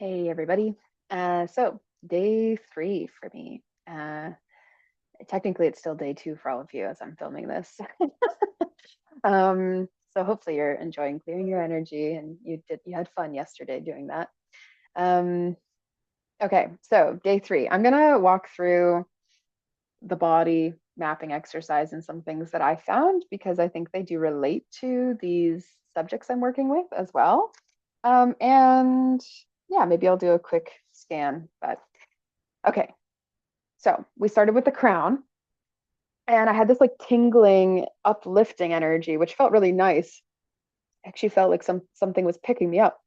Hey everybody. So day 3 for me. Technically it's still day 2 for all of you as I'm filming this. So hopefully you're enjoying clearing your energy and you had fun yesterday doing that. Um, okay, so day 3. I'm gonna walk through the body mapping exercise and some things that I found because I think they do relate to these subjects I'm working with as well. And yeah, maybe I'll do a quick scan, but okay. So we started with the crown, and I had this like tingling, uplifting energy, which felt really nice. Actually felt like something was picking me up.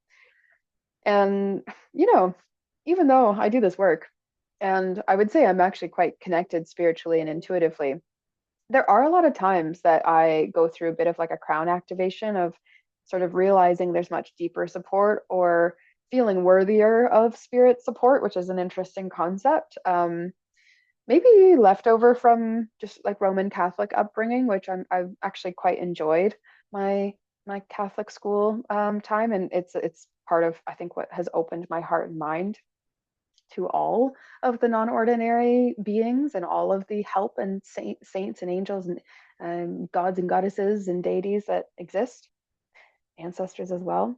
And you know, even though I do this work, and I would say I'm actually quite connected spiritually and intuitively, there are a lot of times that I go through a bit of like a crown activation of sort of realizing there's much deeper support or feeling worthier of spirit support, which is an interesting concept. Maybe leftover from just like Roman Catholic upbringing, which I've actually quite enjoyed my my Catholic school time, and it's part of I think what has opened my heart and mind to all of the non-ordinary beings and all of the help and saints and angels and gods and goddesses and deities that exist, ancestors as well.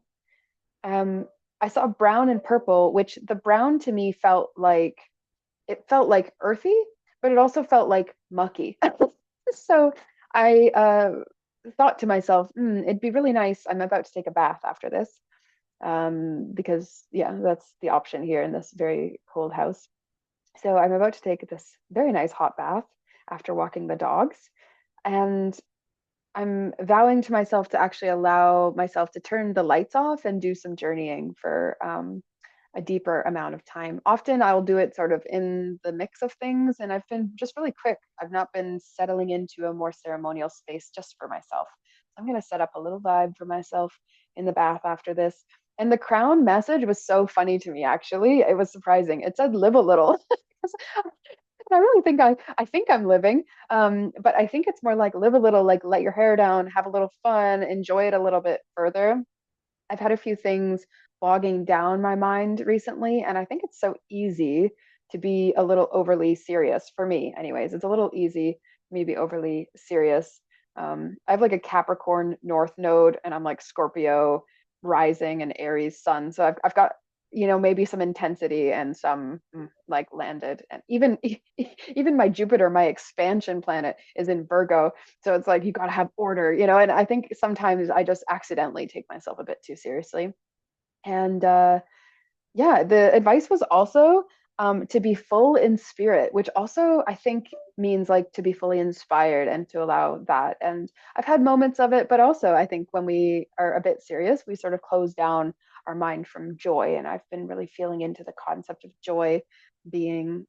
Um, I saw brown and purple, which the brown to me felt like earthy, but it also felt like mucky. So I thought to myself, it'd be really nice. I'm about to take a bath after this because, yeah, that's the option here in this very cold house. So I'm about to take this very nice hot bath after walking the dogs. And I'm vowing to myself to actually allow myself to turn the lights off and do some journeying for a deeper amount of time. Often I'll do it sort of in the mix of things, and I've been just really quick. I've not been settling into a more ceremonial space just for myself. So I'm going to set up a little vibe for myself in the bath after this. And the crown message was so funny to me, actually. It was surprising. It said live a little. I really think I think I'm living, but I think it's more like live a little, like let your hair down, have a little fun, enjoy it a little bit further. I've had a few things bogging down my mind recently, and I think it's so easy to be a little overly serious for me. Anyways, it's a little easy for me to be overly serious. I have like a Capricorn North node, and I'm like Scorpio rising and Aries sun, so I've got maybe some intensity and some like landed, and even my Jupiter, my expansion planet, is in Virgo, so it's like you got to have order, and I think sometimes I just accidentally take myself a bit too seriously. And yeah, the advice was also to be full in spirit, which also I think means like to be fully inspired and to allow that. And I've had moments of it, but also I think when we are a bit serious, we sort of close down our mind from joy. And I've been really feeling into the concept of joy being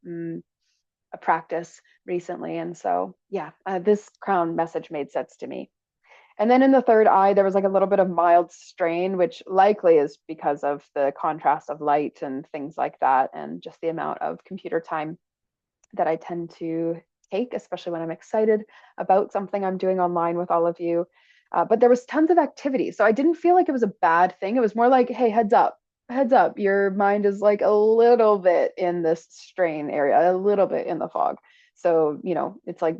a practice recently. And so, yeah, this crown message made sense to me. And then in the third eye, there was like a little bit of mild strain, which likely is because of the contrast of light and things like that, and just the amount of computer time that I tend to take, especially when I'm excited about something I'm doing online with all of you. But there was tons of activity. So I didn't feel like it was a bad thing. It was more like, hey, heads up, your mind is like a little bit in this strain area, a little bit in the fog. So, it's like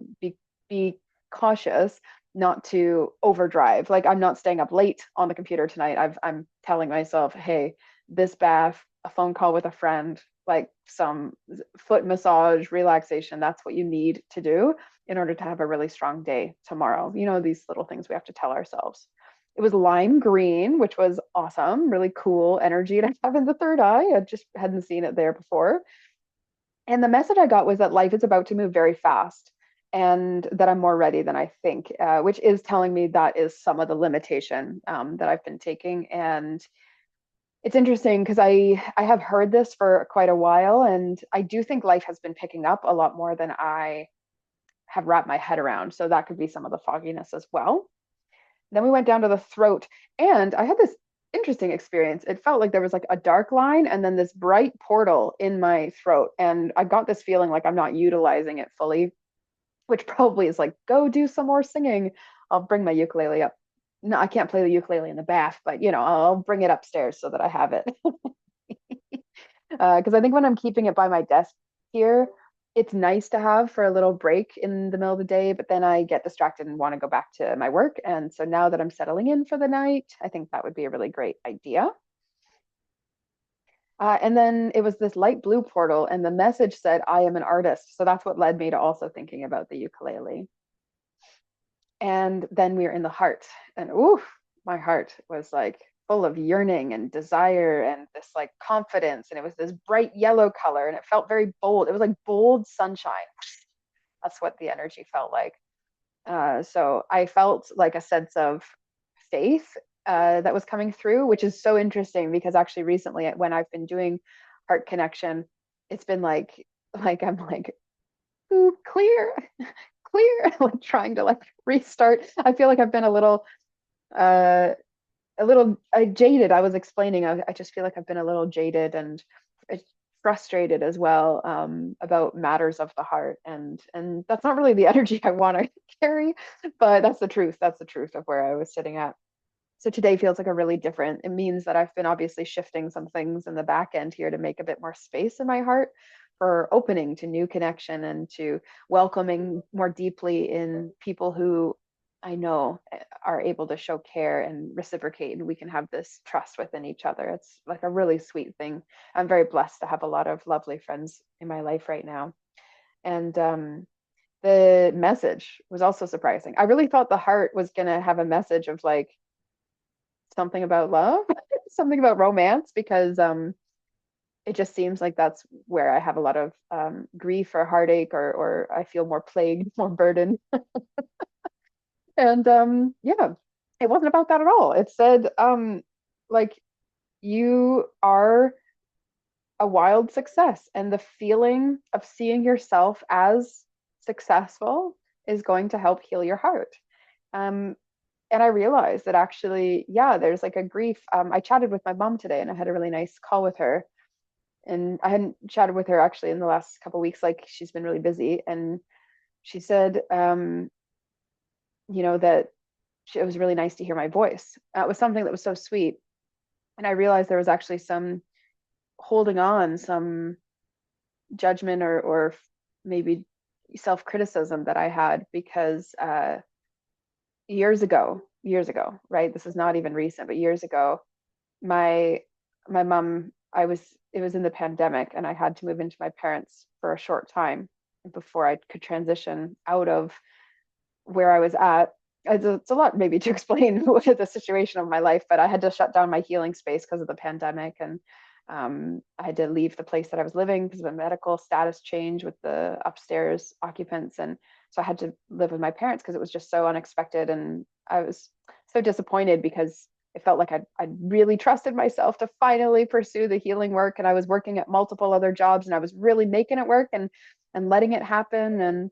be cautious not to overdrive. Like I'm not staying up late on the computer tonight. I'm telling myself, hey, this bath, a phone call with a friend, like some foot massage, relaxation, that's what you need to do in order to have a really strong day tomorrow. These little things we have to tell ourselves. It was lime green, which was awesome, really cool energy to have in the third eye. I just hadn't seen it there before. And the message I got was that life is about to move very fast and that I'm more ready than I think, which is telling me that is some of the limitation that I've been taking. And it's interesting because I have heard this for quite a while, and I do think life has been picking up a lot more than I have wrapped my head around. So that could be some of the fogginess as well. Then we went down to the throat, and I had this interesting experience. It felt like there was like a dark line and then this bright portal in my throat, and I got this feeling like I'm not utilizing it fully, which probably is like go do some more singing. I'll bring my ukulele up. No, I can't play the ukulele in the bath, but I'll bring it upstairs so that I have it. Because I think when I'm keeping it by my desk here, it's nice to have for a little break in the middle of the day, but then I get distracted and want to go back to my work. And so now that I'm settling in for the night, I think that would be a really great idea. And then it was this light blue portal, and the message said, I am an artist. So that's what led me to also thinking about the ukulele. And then we were in the heart, and ooh, my heart was like full of yearning and desire and this like confidence. And it was this bright yellow color, and it felt very bold. It was like bold sunshine. That's what the energy felt like. So I felt like a sense of faith that was coming through, which is so interesting because actually recently when I've been doing heart connection, it's been like I'm like, ooh, clear, clear, like trying to like restart. I feel like I've been uh, a little jaded. I was explaining, I just feel like I've been a little jaded and frustrated as well about matters of the heart, and that's not really the energy I want to carry, but that's the truth. That's the truth of where I was sitting at. So today feels like a really different. It means that I've been obviously shifting some things in the back end here to make a bit more space in my heart for opening to new connection and to welcoming more deeply in people who I know are able to show care and reciprocate, and we can have this trust within each other. It's like a really sweet thing. I'm very blessed to have a lot of lovely friends in my life right now. And the message was also surprising. I really thought the heart was going to have a message of like, something about love, something about romance, because it just seems like that's where I have a lot of grief or heartache, or I feel more plagued, more burdened. And yeah, it wasn't about that at all. It said like you are a wild success, and the feeling of seeing yourself as successful is going to help heal your heart. Um, and I realized that actually, yeah, there's like a grief. I chatted with my mom today, and I had a really nice call with her. And I hadn't chatted with her actually in the last couple of weeks. Like she's been really busy, and she said, that it was really nice to hear my voice. It was something that was so sweet, and I realized there was actually some holding on, some judgment, or maybe self criticism that I had because years ago, right? This is not even recent, but years ago, my my mom, it was in the pandemic, and I had to move into my parents for a short time before I could transition out of where I was at. It's a lot maybe to explain the situation of my life, but I had to shut down my healing space because of the pandemic, and I had to leave the place that I was living because of a medical status change with the upstairs occupants, and so I had to live with my parents because it was just so unexpected, and I was so disappointed because it felt like I'd really trusted myself to finally pursue the healing work, and I was working at multiple other jobs, and I was really making it work and letting it happen, and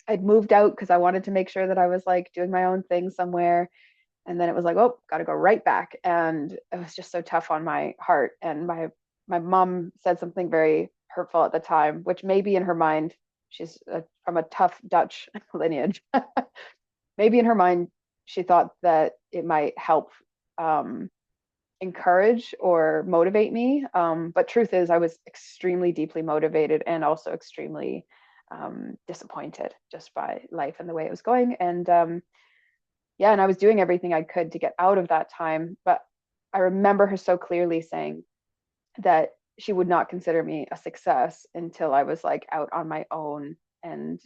I'd moved out because I wanted to make sure that I was like doing my own thing somewhere. And then it was like, oh, got to go right back. And it was just so tough on my heart. And my mom said something very hurtful at the time, which maybe in her mind, she's from a tough Dutch lineage. Maybe in her mind, she thought that it might help um, encourage or motivate me. But truth is, I was extremely deeply motivated and also extremely disappointed just by life and the way it was going. And yeah, and I was doing everything I could to get out of that time. But I remember her so clearly saying that she would not consider me a success until I was like out on my own and,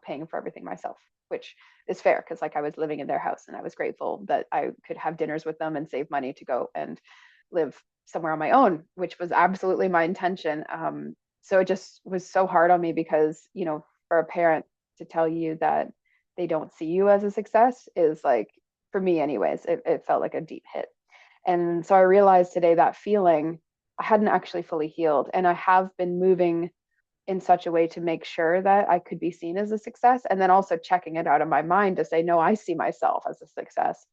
paying for everything myself, which is fair because like I was living in their house, and I was grateful that I could have dinners with them and save money to go and live somewhere on my own, which was absolutely my intention. So it just was so hard on me because, for a parent to tell you that they don't see you as a success is like, for me anyways, it felt like a deep hit. And so I realized today that feeling, I hadn't actually fully healed, and I have been moving in such a way to make sure that I could be seen as a success, and then also checking it out of my mind to say, no, I see myself as a success.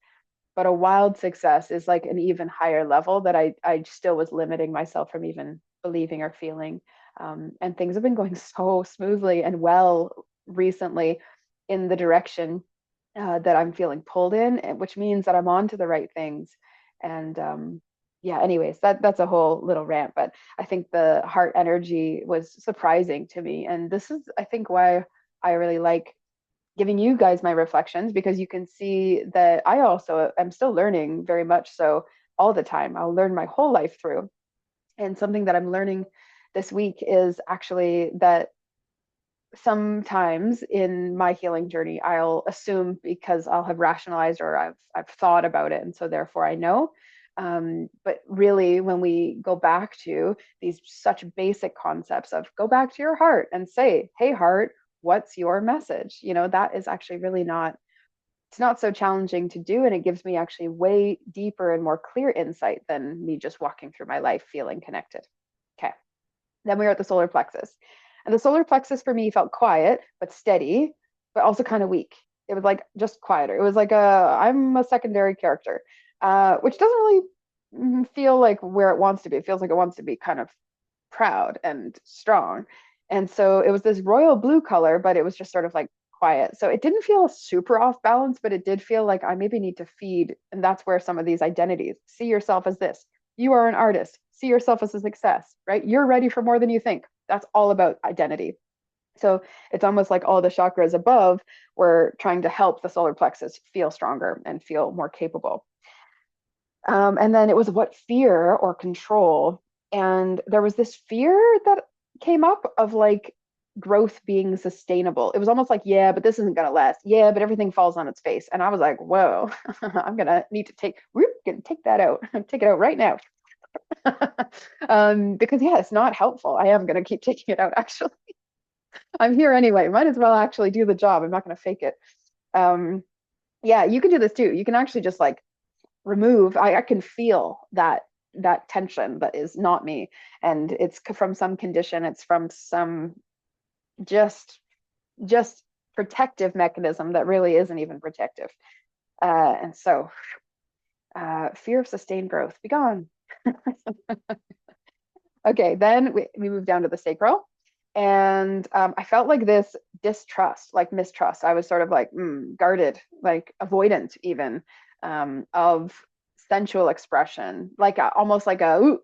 But a wild success is like an even higher level that I still was limiting myself from even believing or feeling. And things have been going so smoothly and well recently in the direction that I'm feeling pulled in, which means that I'm on to the right things. And yeah, anyways, that's a whole little rant, but I think the heart energy was surprising to me. And this is, I think, why I really like giving you guys my reflections, because you can see that I also am still learning very much so all the time. I'll learn my whole life through. And something that I'm learning this week is actually that sometimes in my healing journey, I'll assume because I'll have rationalized or I've thought about it, and so therefore I know. But really, when we go back to these such basic concepts of go back to your heart and say, "Hey, heart, what's your message?" That is actually really not. It's not so challenging to do, and it gives me actually way deeper and more clear insight than me just walking through my life feeling connected. Okay. Then we were at the solar plexus. And the solar plexus for me felt quiet, but steady, but also kind of weak. It was like just quieter. It was like I'm a secondary character, which doesn't really feel like where it wants to be. It feels like it wants to be kind of proud and strong. And so it was this royal blue color, but it was just sort of like quiet. So it didn't feel super off balance, but it did feel like I maybe need to feed. And that's where some of these identities see yourself as this. You are an artist. See yourself as a success, right? You're ready for more than you think. That's all about identity. So it's almost like all the chakras above were trying to help the solar plexus feel stronger and feel more capable. And then it was what fear or control. And there was this fear that came up of like growth being sustainable. It was almost like, yeah, but this isn't going to last. Yeah, but everything falls on its face. And I was like, whoa, I'm going to need to take that out, take it out right now. Because yeah, it's not helpful. I am going to keep taking it out. Actually, I'm here anyway. Might as well actually do the job. I'm not going to fake it. Um, yeah, you can do this too. You can actually just like remove. I can feel that tension that is not me, and it's from some condition. It's from some just just protective mechanism that really isn't even protective. And so, fear of sustained growth, be gone. Okay, then we moved down to the sacral. And I felt like this distrust, like mistrust. I was sort of like guarded, like avoidant, even of sensual expression, like almost like a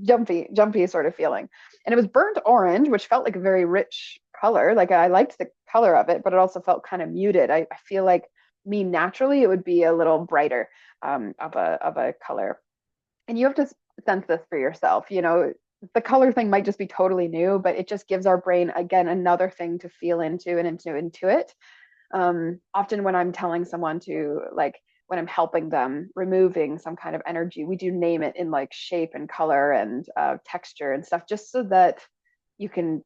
jumpy sort of feeling. And it was burnt orange, which felt like a very rich color. Like I liked the color of it, but it also felt kind of muted. I feel like me naturally, it would be a little brighter of a color. And you have to sense this for yourself. The color thing might just be totally new, but it just gives our brain again another thing to feel into and into it. Often when I'm telling someone to like when I'm helping them removing some kind of energy, we do name it in like shape and color and texture and stuff, just so that you can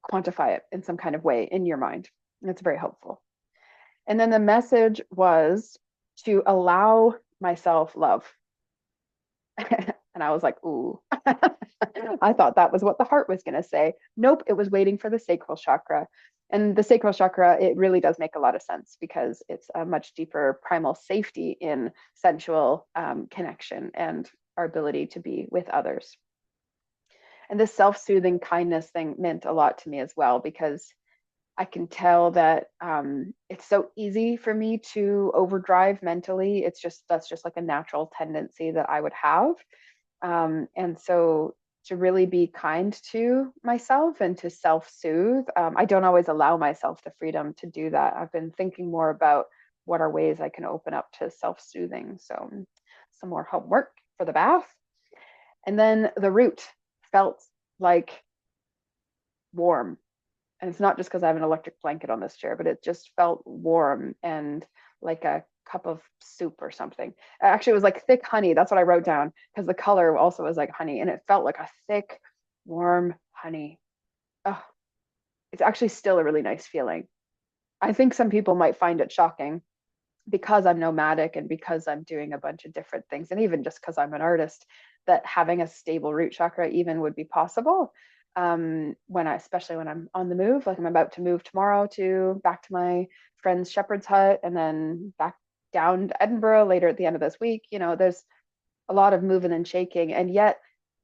quantify it in some kind of way in your mind. And it's very helpful. And then the message was to allow myself love. And I was like, ooh, I thought that was what the heart was going to say. Nope, it was waiting for the sacral chakra. And the sacral chakra, it really does make a lot of sense because it's a much deeper primal safety in sensual connection and our ability to be with others. And this self soothing kindness thing meant a lot to me as well because I can tell that it's so easy for me to overdrive mentally. That's just like a natural tendency that I would have. And so to really be kind to myself and to self soothe, I don't always allow myself the freedom to do that. I've been thinking more about what are ways I can open up to self soothing. So some more homework for the bath. And then the root felt like warm, and it's not just because I have an electric blanket on this chair, but it just felt warm and like a cup of soup or something. Actually, it was like thick honey. That's what I wrote down because the color also was like honey, and it felt like a thick, warm honey. Oh, it's actually still a really nice feeling. I think some people might find it shocking because I'm nomadic and because I'm doing a bunch of different things, and even just because I'm an artist, that having a stable root chakra even would be possible. Especially when I'm on the move, like I'm about to move tomorrow to back to my friend's shepherd's hut and then back down to Edinburgh later at the end of this week. There's a lot of moving and shaking. And yet,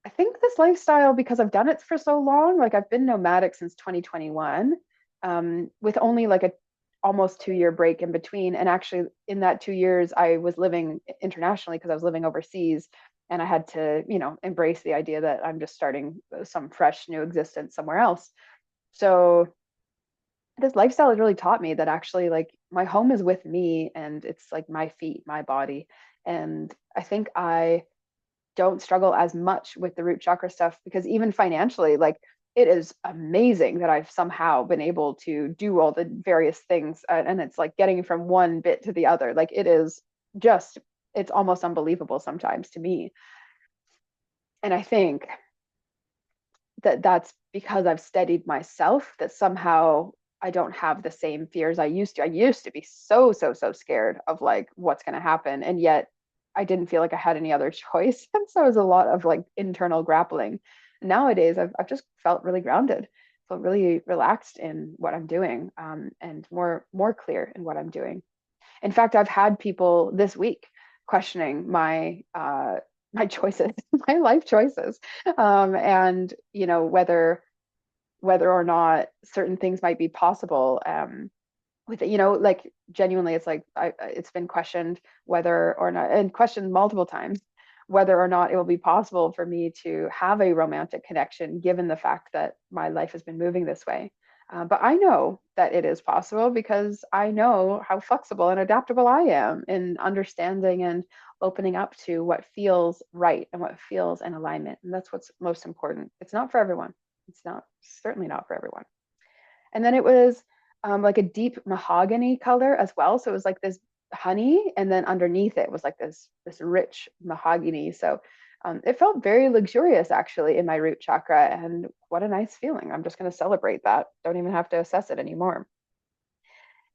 I think this lifestyle, because I've done it for so long, like I've been nomadic since 2021, with only like almost 2 year break in between. And actually, in that 2 years, I was living internationally because I was living overseas. And I had to, embrace the idea that I'm just starting some fresh new existence somewhere else. So this lifestyle has really taught me that actually, like, my home is with me and it's like my feet, my body. And I think I don't struggle as much with the root chakra stuff because even financially, like, it is amazing that I've somehow been able to do all the various things. And it's like getting from one bit to the other. Like, it is just, it's almost unbelievable sometimes to me. And I think that that's because I've steadied myself, that somehow I don't have the same fears I used to. I used to be so, so, so scared of like what's going to happen. And yet I didn't feel like I had any other choice. And so it was a lot of like internal grappling. Nowadays, I've just felt really grounded, felt really relaxed in what I'm doing, and more clear in what I'm doing. In fact, I've had people this week questioning my choices, my life choices, and whether or not certain things might be possible. With it, like genuinely, it's like it's been questioned whether or not, and questioned multiple times, whether or not it will be possible for me to have a romantic connection, given the fact that my life has been moving this way. But I know that it is possible because I know how flexible and adaptable I am in understanding and opening up to what feels right and what feels in alignment. And that's what's most important. It's not for everyone. It's not, certainly not for everyone. And then it was like a deep mahogany color as well. So it was like this honey, and then underneath it was like this rich mahogany. So it felt very luxurious actually in my root chakra, and what a nice feeling. I'm just going to celebrate that. Don't even have to assess it anymore.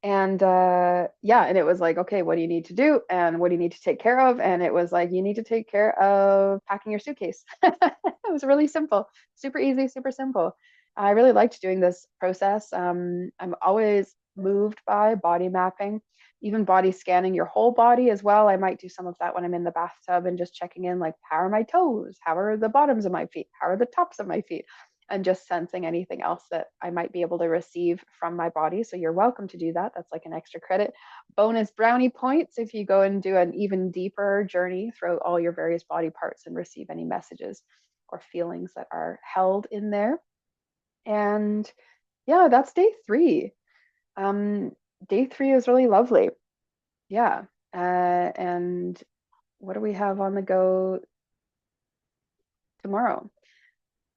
And yeah, and it was like, okay, what do you need to do? And what do you need to take care of? And it was like, you need to take care of packing your suitcase. It was really simple, super easy, super simple. I really liked doing this process. I'm always moved by body mapping, even body scanning your whole body as well. I might do some of that when I'm in the bathtub and just checking in, like, how are my toes? How are the bottoms of my feet? How are the tops of my feet? And just sensing anything else that I might be able to receive from my body. So you're welcome to do that. That's like an extra credit. Bonus brownie points if you go and do an even deeper journey through all your various body parts and receive any messages or feelings that are held in there. And yeah, that's day three. Um, Day three is really lovely. Yeah. And what do we have on the go tomorrow?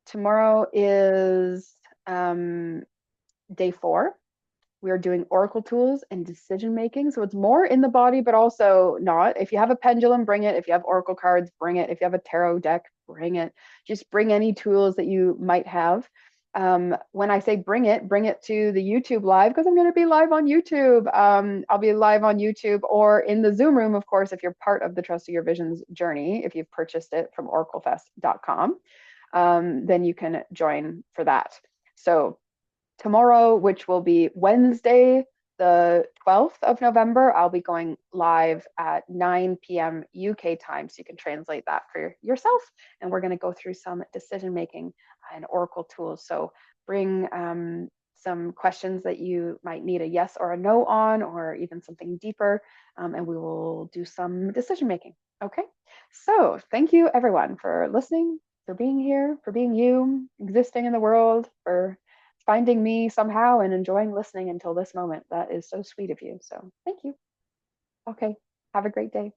Tomorrow is day four. We are doing oracle tools and decision making. So it's more in the body, but also not. If you have a pendulum, bring it. If you have oracle cards, bring it. If you have a tarot deck, bring it. Just bring any tools that you might have. When I say bring it to the YouTube live, because I'm going to be live on YouTube. I'll be live on YouTube or in the Zoom room, of course, if you're part of the Trust of Your Visions journey, if you've purchased it from oraclefest.com, then you can join for that. So tomorrow, which will be Wednesday, the 12th of November, I'll be going live at 9 p.m. UK time. So you can translate that for yourself. And we're going to go through some decision making and oracle tools. So bring some questions that you might need a yes or a no on, or even something deeper. And we will do some decision making. Okay. So thank you, everyone, for listening, for being here, for being you, existing in the world, for finding me somehow and enjoying listening until this moment. That is so sweet of you. So thank you. Okay. Have a great day.